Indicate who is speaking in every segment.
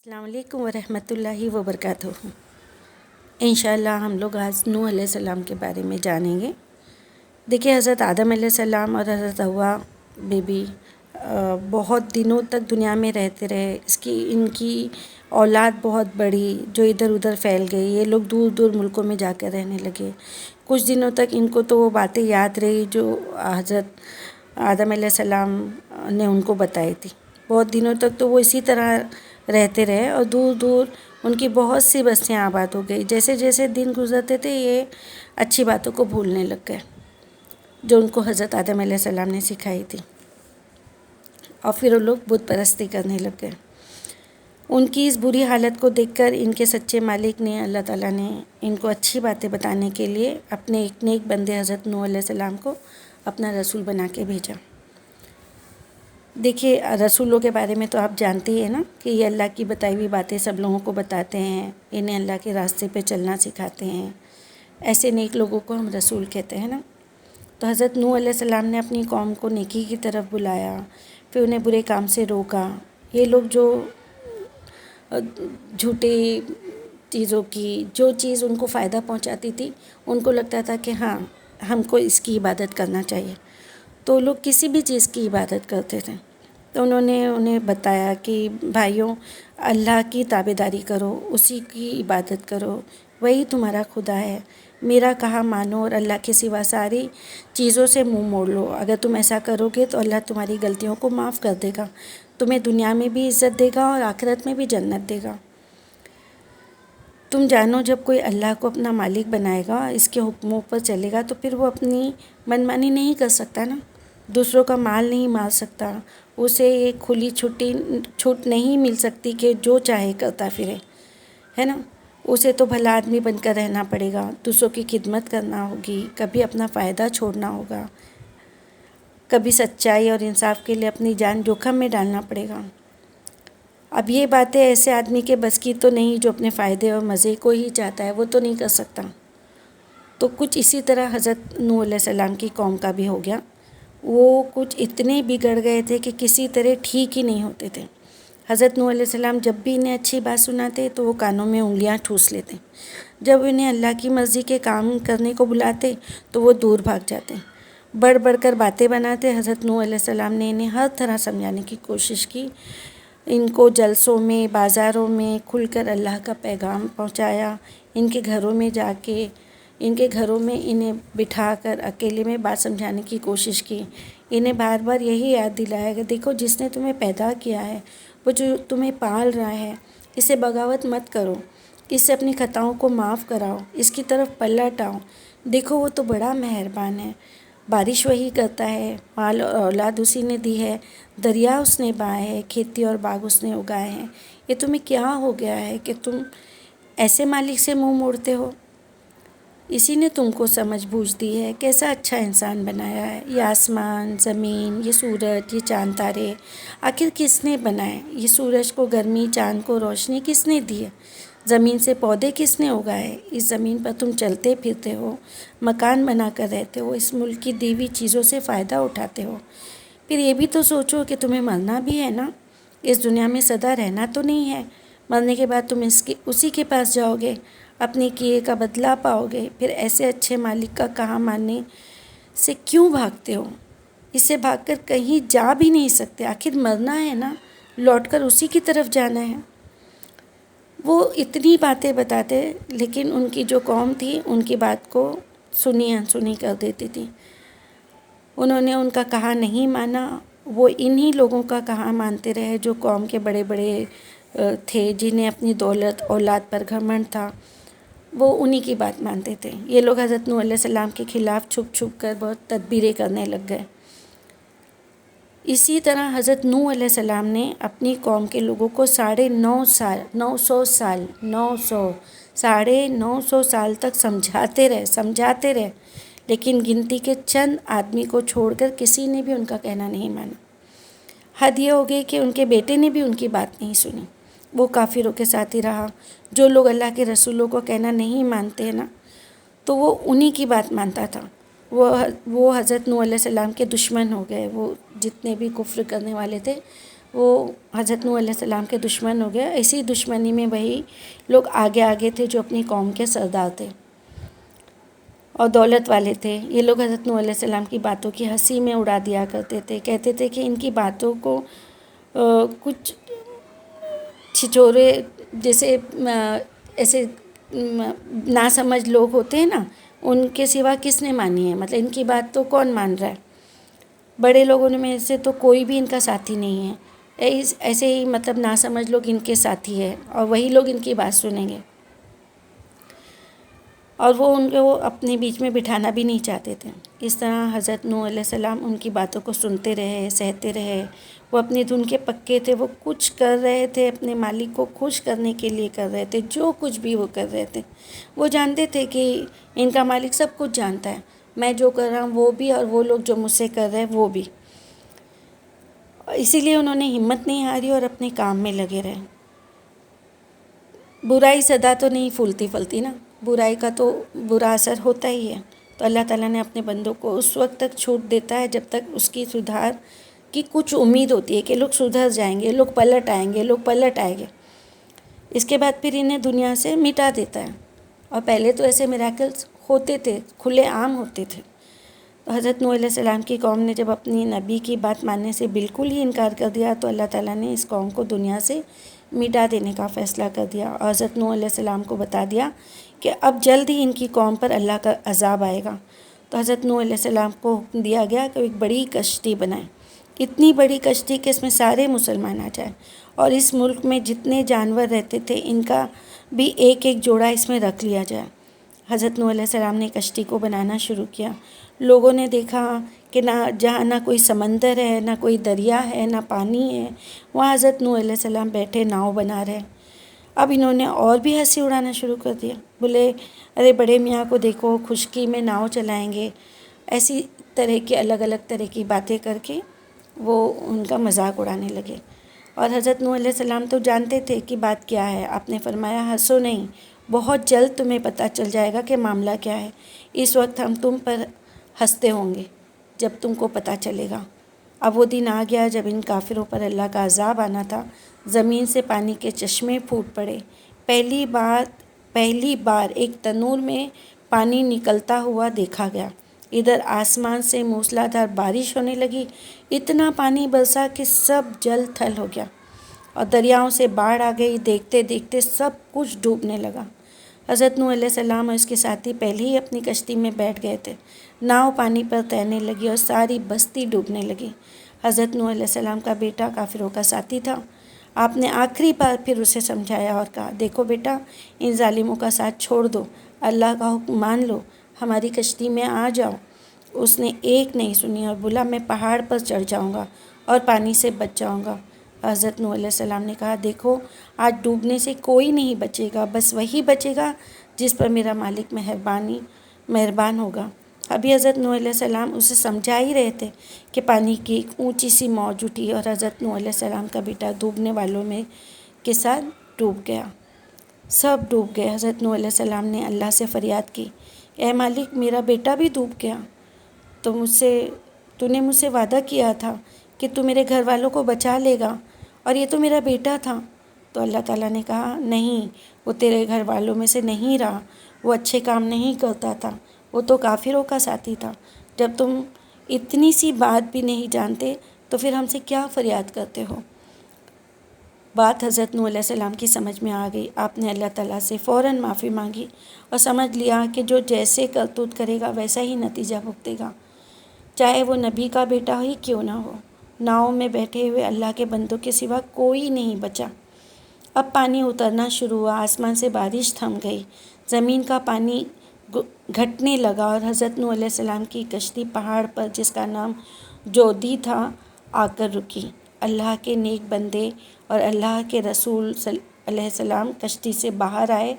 Speaker 1: السلام علیکم ورحمۃ اللہ وبرکاتہ۔ انشاءاللہ ہم لوگ آج نوح علیہ السلام کے بارے میں جانیں گے۔ دیکھیے، حضرت آدم علیہ السلام اور حضرت حوا بی بی بہت دنوں تک دنیا میں رہتے رہے۔ ان کی اولاد بہت بڑی جو ادھر ادھر پھیل گئی۔ یہ لوگ دور دور ملکوں میں جا کر رہنے لگے۔ کچھ دنوں تک ان کو تو وہ باتیں یاد رہی جو حضرت آدم علیہ السلام نے ان کو بتائی تھی۔ بہت دنوں تک تو وہ اسی طرح رہتے رہے اور دور دور ان کی بہت سی بستیاں آباد ہو گئی۔ جیسے جیسے دن گزرتے تھے یہ اچھی باتوں کو بھولنے لگ گئے جو ان کو حضرت آدم علیہ السلام نے سکھائی تھی، اور پھر وہ لوگ بت پرستی کرنے لگ گئے۔ ان کی اس بری حالت کو دیکھ کر ان کے سچے مالک نے، اللہ تعالیٰ نے، ان کو اچھی باتیں بتانے کے لیے اپنے ایک نیک بندے حضرت نوح علیہ السلام کو اپنا رسول بنا کے بھیجا۔ دیکھیے، رسولوں کے بارے میں تو آپ جانتے ہی ہیں نا کہ یہ اللہ کی بتائی ہوئی باتیں سب لوگوں کو بتاتے ہیں، انہیں اللہ کے راستے پہ چلنا سکھاتے ہیں۔ ایسے نیک لوگوں کو ہم رسول کہتے ہیں نا۔ تو حضرت نوح علیہ السلام نے اپنی قوم کو نیکی کی طرف بلایا، پھر انہیں برے کام سے روکا۔ یہ لوگ جو جھوٹے چیزوں کی جو چیز ان کو فائدہ پہنچاتی تھی، ان کو لگتا تھا کہ ہاں ہم کو اس کی عبادت کرنا چاہیے، تو لوگ کسی بھی چیز کی عبادت کرتے تھے۔ تو انہوں نے انہیں بتایا کہ بھائیوں، اللہ کی تابعداری کرو، اسی کی عبادت کرو، وہی تمہارا خدا ہے۔ میرا کہا مانو اور اللہ کے سوا ساری چیزوں سے منہ موڑ لو۔ اگر تم ایسا کرو گے تو اللہ تمہاری غلطیوں کو معاف کر دے گا، تمہیں دنیا میں بھی عزت دے گا اور آخرت میں بھی جنت دے گا۔ تم جانو، جب کوئی اللہ کو اپنا مالک بنائے گا، اس کے حکموں پر چلے گا، تو پھر وہ اپنی منمانی نہیں کر سکتا نا، دوسروں کا مال نہیں مار سکتا، اسے ایک کھلی چھوٹ نہیں مل سکتی کہ جو چاہے کرتا پھرے، ہے نا۔ اسے تو بھلا آدمی بن کر رہنا پڑے گا، دوسروں کی خدمت کرنا ہوگی، کبھی اپنا فائدہ چھوڑنا ہوگا، کبھی سچائی اور انصاف کے لیے اپنی جان جوخم میں ڈالنا پڑے گا۔ اب یہ باتیں ایسے آدمی کے بس کی تو نہیں جو اپنے فائدے اور مزے کو ہی چاہتا ہے، وہ تو نہیں کر سکتا۔ تو کچھ اسی طرح حضرت نوح علیہ السلام کی قوم کا بھی ہو گیا۔ وہ کچھ اتنے بگڑ گئے تھے کہ کسی طرح ٹھیک ہی نہیں ہوتے تھے۔ حضرت نوح علیہ السلام جب بھی انہیں اچھی بات سناتے تو وہ کانوں میں انگلیاں ٹھوس لیتے، جب انہیں اللہ کی مرضی کے کام کرنے کو بلاتے تو وہ دور بھاگ جاتے، بڑھ بڑھ کر باتیں بناتے۔ حضرت نوح علیہ السلام نے انہیں ہر طرح سمجھانے کی کوشش کی، ان کو جلسوں میں، بازاروں میں کھل کر اللہ کا پیغام پہنچایا، ان کے گھروں میں جا کے، ان کے گھروں میں انہیں بٹھا کر اکیلے میں بات سمجھانے کی کوشش کی، انہیں بار بار یہی یاد دلایا کہ دیکھو، جس نے تمہیں پیدا کیا ہے، وہ جو تمہیں پال رہا ہے، اس سے بغاوت مت کرو، اس سے اپنی خطاؤں کو معاف کراؤ، اس کی طرف پلٹ آؤ۔ دیکھو، وہ تو بڑا مہربان ہے، بارش وہی کرتا ہے، مال اور اولاد اسی نے دی ہے، دریا اس نے بہائے ہے، کھیتی اور باغ اس نے اگائے ہیں۔ یہ تمہیں کیا ہو گیا ہے کہ تم ایسے مالک سے منہ موڑتے ہو؟ اسی نے تم کو سمجھ بوجھ دی ہے، کیسا اچھا انسان بنایا ہے۔ یہ آسمان، زمین، یہ سورج، یہ چاند تارے آخر کس نے بنائے؟ یہ سورج کو گرمی، چاند کو روشنی کس نے دی ہے؟ زمین سے پودے کس نے اگائے؟ اس زمین پر تم چلتے پھرتے ہو، مکان بنا کر رہتے ہو، اس ملک کی دی ہوئی چیزوں سے فائدہ اٹھاتے ہو۔ پھر یہ بھی تو سوچو کہ تمہیں مرنا بھی ہے نا، اس دنیا میں سدا رہنا تو نہیں ہے۔ مرنے کے بعد تم اسی کے پاس جاؤ گے، اپنے کیے کا بدلہ پاؤ گے۔ پھر ایسے اچھے مالک کا کہا ماننے سے کیوں بھاگتے ہو؟ اس سے بھاگ کر کہیں جا بھی نہیں سکتے، آخر مرنا ہے نا، لوٹ کر اسی کی طرف جانا ہے۔ وہ اتنی باتیں بتاتے، لیکن ان کی جو قوم تھی ان کی بات کو سنی انسنی کر دیتی تھی۔ انہوں نے ان کا کہا نہیں مانا، وہ انہی لوگوں کا کہا مانتے رہے جو قوم کے بڑے بڑے تھے، جنہیں اپنی دولت اولاد پر گھمنڈ تھا، وہ انہی کی بات مانتے تھے۔ یہ لوگ حضرت نوح علیہ السلام کے خلاف چھپ چھپ کر بہت تدبیریں کرنے لگ گئے۔ اسی طرح حضرت نوح علیہ السلام نے اپنی قوم کے لوگوں کو 950 سال تک سمجھاتے رہے، لیکن گنتی کے چند آدمی کو چھوڑ کر کسی نے بھی ان کا کہنا نہیں مانا۔ حد یہ ہو گئی کہ ان کے بیٹے نے بھی ان کی بات نہیں سنی، وہ کافروں کے ساتھ ہی رہا۔ جو لوگ اللہ کے رسولوں کو کہنا نہیں مانتے ہیں نا، تو وہ انہی کی بات مانتا تھا۔ وہ حضرت نوح علیہ السلام کے دشمن ہو گئے۔ وہ جتنے بھی کفر کرنے والے تھے وہ حضرت نوح علیہ السلام کے دشمن ہو گئے. اسی دشمنی میں وہی لوگ آگے آگے تھے جو اپنی قوم کے سردار تھے اور دولت والے تھے. یہ لوگ حضرت نوح علیہ السلام کی باتوں کی ہنسی میں اڑا دیا کرتے تھے. کہتے تھے کہ ان کی باتوں کو کچھ چھچورے جیسے ایسے ناسمجھ لوگ ہوتے ہیں نا، ان کے سوا کس نے مانی ہے، مطلب ان کی بات تو کون مان رہا ہے. بڑے لوگوں میں سے تو کوئی بھی ان کا ساتھی نہیں ہے. ایسے ہی مطلب ناسمجھ لوگ ان کے ساتھی ہے اور وہی لوگ ان کی بات سنیں گے، اور وہ ان کو اپنے بیچ میں بٹھانا بھی نہیں چاہتے تھے. اس طرح حضرت نوح علیہ السلام ان کی باتوں کو سنتے رہے، سہتے رہے. وہ اپنی دھن کے پکے تھے. وہ کچھ کر رہے تھے اپنے مالک کو خوش کرنے کے لیے کر رہے تھے. جو کچھ بھی وہ کر رہے تھے وہ جانتے تھے کہ ان کا مالک سب کچھ جانتا ہے. میں جو کر رہا ہوں وہ بھی، اور وہ لوگ جو مجھ سے کر رہے ہیں وہ بھی. اسی لیے انہوں نے ہمت نہیں ہاری اور اپنے کام میں لگے رہے. برائی سدا تو نہیں پھولتی پھلتی نا، برائی کا تو برا اثر ہوتا ہی ہے. تو اللہ تعالیٰ نے اپنے بندوں کو اس وقت تک چھوٹ دیتا ہے جب تک اس کی سدھار کی کچھ امید ہوتی ہے کہ لوگ سدھر جائیں گے، لوگ پلٹ آئیں گے، لوگ پلٹ آئیں گے. اس کے بعد پھر انہیں دنیا سے مٹا دیتا ہے. اور پہلے تو ایسے میراکلز ہوتے تھے، کھلے عام ہوتے تھے. تو حضرت نوح علیہ السلام کی قوم نے جب اپنی نبی کی بات ماننے سے بالکل ہی انکار کر دیا تو اللہ تعالیٰ نے اس قوم کو دنیا سے مٹا دینے کا فیصلہ کر دیا، اور حضرت نوح علیہ السلام کو بتا دیا کہ اب جلد ہی ان کی قوم پر اللہ کا عذاب آئے گا. تو حضرت نوح علیہ السلام کو حکم دیا گیا کہ ایک بڑی کشتی بنائیں، اتنی بڑی کشتی کہ اس میں سارے مسلمان آ جائیں، اور اس ملک میں جتنے جانور رہتے تھے ان کا بھی ایک ایک جوڑا اس میں رکھ لیا جائے. حضرت نوح علیہ السلام نے کشتی کو بنانا شروع کیا. لوگوں نے دیکھا کہ جہاں نہ کوئی سمندر ہے، نہ کوئی دریا ہے، نہ پانی ہے، وہاں حضرت نوح علیہ السلام بیٹھے ناؤ بنا رہے. اب انہوں نے اور بھی ہنسی اڑانا شروع کر دیا. بولے ارے بڑے میاں کو دیکھو، خشکی میں ناؤ چلائیں گے. ایسی طرح کی الگ الگ طرح کی باتیں کر کے وہ ان کا مذاق اڑانے لگے. اور حضرت نوح علیہ السلام تو جانتے تھے کہ بات کیا ہے. آپ نے فرمایا ہنسو نہیں، بہت جلد تمہیں پتہ چل جائے گا کہ معاملہ کیا ہے. اس وقت ہم تم پر ہنستے ہوں گے جب تم کو پتہ چلے گا. اب وہ دن آ گیا جب ان کافروں پر اللہ کا عذاب آنا تھا. زمین سے پانی کے چشمے پھوٹ پڑے. پہلی بار ایک تنور میں پانی نکلتا ہوا دیکھا گیا. ادھر آسمان سے موسلادھار بارش ہونے لگی. اتنا پانی برسا کہ سب جل تھل ہو گیا اور دریاؤں سے باڑھ آ گئی. دیکھتے دیکھتے سب کچھ ڈوبنے لگا. حضرت نوح علیہ السلام اور اس کے ساتھی پہلے ہی اپنی کشتی میں بیٹھ گئے تھے. ناؤ پانی پر تیرنے لگی اور ساری بستی ڈوبنے لگی. حضرت نوح علیہ السلام کا بیٹا کافروں کا ساتھی تھا. آپ نے آخری بار پھر اسے سمجھایا اور کہا دیکھو بیٹا، ان ظالموں کا ساتھ چھوڑ دو، اللہ کا حکم مان لو، ہماری کشتی میں آ جاؤ. اس نے ایک نہیں سنی اور بولا میں پہاڑ پر چڑھ جاؤں گا اور پانی سے بچ جاؤں گا. حضرت نوح علیہ السلام نے کہا دیکھو آج ڈوبنے سے کوئی نہیں بچے گا، بس وہی بچے گا جس پر میرا مالک مہربان ہوگا. ابھی حضرت نوح علیہ السلام اسے سمجھا ہی رہے تھے کہ پانی کی ایک اونچی سی موج اٹھی اور حضرت نوح علیہ السلام کا بیٹا ڈوبنے والوں میں کے ساتھ ڈوب گیا. سب ڈوب گئے. حضرت نوح علیہ السلام نے اللہ سے فریاد کی، اے مالک میرا بیٹا بھی ڈوب گیا. تو نے مجھ سے وعدہ کیا تھا کہ تو میرے گھر والوں کو بچا لے گا، اور یہ تو میرا بیٹا تھا. تو اللہ تعالیٰ نے کہا نہیں، وہ تیرے گھر والوں میں سے نہیں رہا، وہ اچھے کام نہیں کرتا تھا، وہ تو کافروں کا ساتھی تھا. جب تم اتنی سی بات بھی نہیں جانتے تو پھر ہم سے کیا فریاد کرتے ہو. بات حضرت نوح علیہ السلام کی سمجھ میں آ گئی. آپ نے اللہ تعالیٰ سے فوراً معافی مانگی اور سمجھ لیا کہ جو جیسے کرتوت کرے گا ویسا ہی نتیجہ بھگتے گا، چاہے وہ نبی کا بیٹا ہی کیوں نہ ہو. ناؤ میں بیٹھے ہوئے اللہ کے بندوں کے سوا کوئی نہیں بچا. اب پانی اترنا شروع ہوا. آسمان سے بارش تھم گئی. زمین کا پانی گھٹنے لگا اور حضرت نوح علیہ السلام کی کشتی پہاڑ پر جس کا نام جودی تھا آ کر رکی. اللہ کے نیک بندے اور اللہ کے رسول علیہ السلام کشتی سے باہر آئے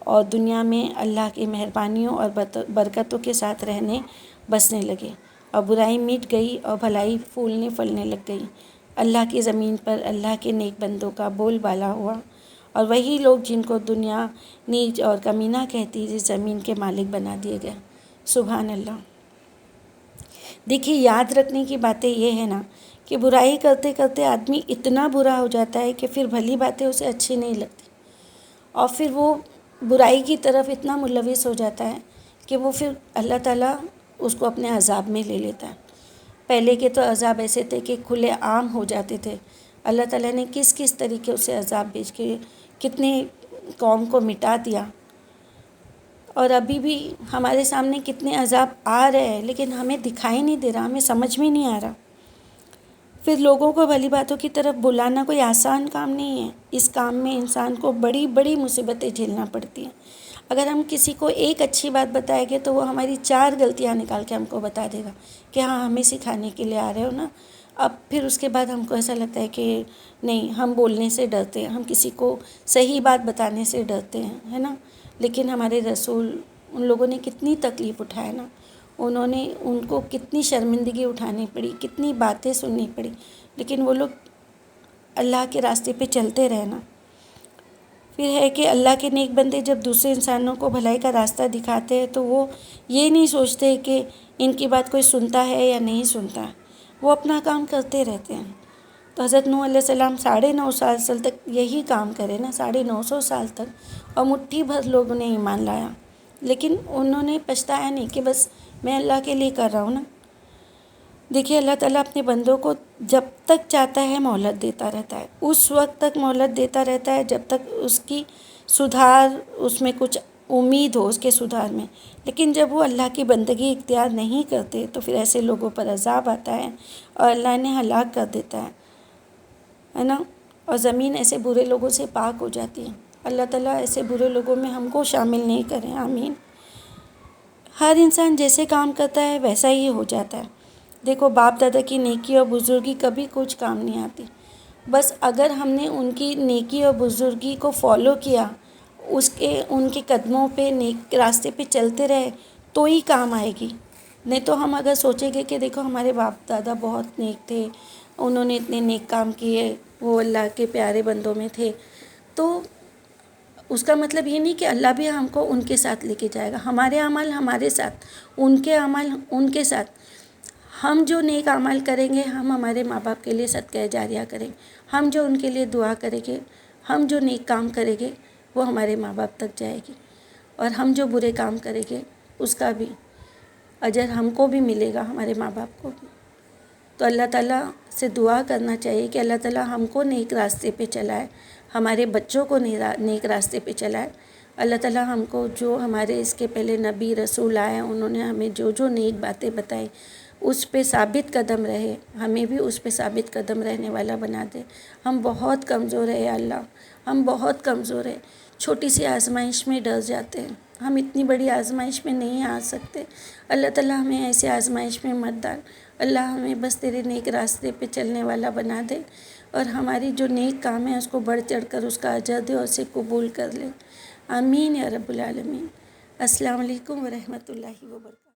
Speaker 1: اور دنیا میں اللہ کی مہربانیوں اور برکتوں کے ساتھ رہنے بسنے لگے، اور برائی مٹ گئی اور بھلائی پھولنے پھلنے لگ گئی. اللہ کی زمین پر اللہ کے نیک بندوں کا بول بالا ہوا، اور وہی لوگ جن کو دنیا نیچ اور کمینہ کہتی اس زمین کے مالک بنا دیے گئے. سبحان اللہ. دیکھیے یاد رکھنے کی باتیں یہ ہے نا کہ برائی کرتے کرتے آدمی اتنا برا ہو جاتا ہے کہ پھر بھلی باتیں اسے اچھی نہیں لگتی، اور پھر وہ برائی کی طرف اتنا ملوث ہو جاتا ہے کہ وہ پھر اللہ تعالیٰ اس کو اپنے عذاب میں لے لیتا ہے۔ پہلے کے تو عذاب ایسے تھے کہ کھلے عام ہو جاتے تھے، اللہ تعالیٰ نے کس کس طریقے سے عذاب بھیج کے کتنے قوم کو مٹا دیا، اور ابھی بھی ہمارے سامنے کتنے عذاب آ رہے ہیں لیکن ہمیں دکھائی نہیں دے رہا، ہمیں سمجھ میں نہیں آ رہا۔ پھر لوگوں کو بھلی باتوں کی طرف بلانا کوئی آسان کام نہیں ہے، اس کام میں انسان کو بڑی بڑی مصیبتیں جھیلنا پڑتی ہیں۔ اگر ہم کسی کو ایک اچھی بات بتائیں گے تو وہ ہماری 4 غلطیاں نکال کے ہم کو بتا دے گا کہ ہاں ہمیں سکھانے کے لیے آ رہے ہو نا۔ اب پھر اس کے بعد ہم کو ایسا لگتا ہے کہ نہیں، ہم بولنے سے ڈرتے ہیں، ہم کسی کو صحیح بات بتانے سے ڈرتے ہیں، ہے نا۔ لیکن ہمارے رسول، ان لوگوں نے کتنی تکلیف اٹھائے نا، ان کو کتنی شرمندگی اٹھانی پڑی، کتنی باتیں سننی پڑی، لیکن وہ لوگ اللہ کے راستے پہ چلتے رہے نا۔ پھر ہے کہ اللہ کے نیک بندے جب دوسرے انسانوں کو بھلائی کا راستہ دکھاتے ہیں تو وہ یہ نہیں سوچتے کہ ان کی بات کوئی سنتا ہے یا نہیں سنتا ہے، وہ اپنا کام کرتے رہتے ہیں۔ تو حضرت نوح علیہ السلام 950 سال تک یہی کام کرے نا، 950 سال تک، اور مٹھی بھر لوگوں نے ایمان لایا، لیکن انہوں نے پچھتایا نہیں کہ بس میں اللہ کے لیے کر رہا ہوں نا۔ دیکھیے اللہ تعالیٰ اپنے بندوں کو جب تک چاہتا ہے مہلت دیتا رہتا ہے، اس وقت تک مہلت دیتا رہتا ہے جب تک اس کی سدھار، اس میں کچھ امید ہو اس کے سدھار میں۔ لیکن جب وہ اللہ کی بندگی اختیار نہیں کرتے تو پھر ایسے لوگوں پر عذاب آتا ہے اور اللہ نے ہلاک کر دیتا ہے نا، اور زمین ایسے برے لوگوں سے پاک ہو جاتی ہے۔ اللہ تعالیٰ ایسے برے لوگوں میں ہم کو شامل نہیں کریں، آمین۔ ہر انسان جیسے کام کرتا ہے ویسا ہی ہو جاتا ہے۔ دیکھو باپ دادا کی نیکی اور بزرگی کبھی کچھ کام نہیں آتی، بس اگر ہم نے ان کی نیکی اور بزرگی کو فالو کیا، ان کے قدموں پہ، نیک راستے پہ چلتے رہے تو ہی کام آئے گی۔ نہیں تو ہم اگر سوچیں گے کہ دیکھو ہمارے باپ دادا بہت نیک تھے، انہوں نے اتنے نیک کام کیے، وہ اللہ کے پیارے بندوں میں تھے، تو اس کا مطلب یہ نہیں کہ اللہ بھی ہم کو ان کے ساتھ لے کے جائے گا۔ ہمارے اعمال ہمارے ساتھ، ان کے اعمال ان کے ساتھ۔ ہم جو نیک اعمال کریں گے، ہم ہمارے ماں باپ کے لیے صدقہ جاریہ کریں گے، ہم جو ان کے لیے دعا کریں گے، ہم جو نیک کام کریں گے وہ ہمارے ماں باپ تک جائے گی، اور ہم جو برے کام کریں گے اس کا بھی اجر ہم کو بھی ملے گا، ہمارے ماں باپ کو بھی۔ تو اللہ تعالیٰ سے دعا کرنا چاہیے کہ اللہ تعالیٰ ہم کو نیک راستے پہ چلائے، ہمارے بچوں کو نیک راستے پہ چلائے۔ اللہ تعالیٰ ہم کو جو ہمارے اس کے پہلے نبی رسول آئے، انہوں نے ہمیں جو جو نیک باتیں بتائیں اس پہ ثابت قدم رہے، ہمیں بھی اس پہ ثابت قدم رہنے والا بنا دے۔ ہم بہت کمزور ہیں اللہ، ہم بہت کمزور ہیں، چھوٹی سی آزمائش میں ڈر جاتے ہیں، ہم اتنی بڑی آزمائش میں نہیں آ سکتے۔ اللہ تعالیٰ ہمیں ایسے آزمائش میں مت ڈال، اللہ ہمیں بس تیرے نیک راستے پہ چلنے والا بنا دے، اور ہماری جو نیک کام ہے اس کو بڑھ چڑھ کر اس کا اجر دے اور اسے قبول کر لے، آمین یا رب العالمین۔ السلام علیکم ورحمۃ اللہ وبرکاتہ۔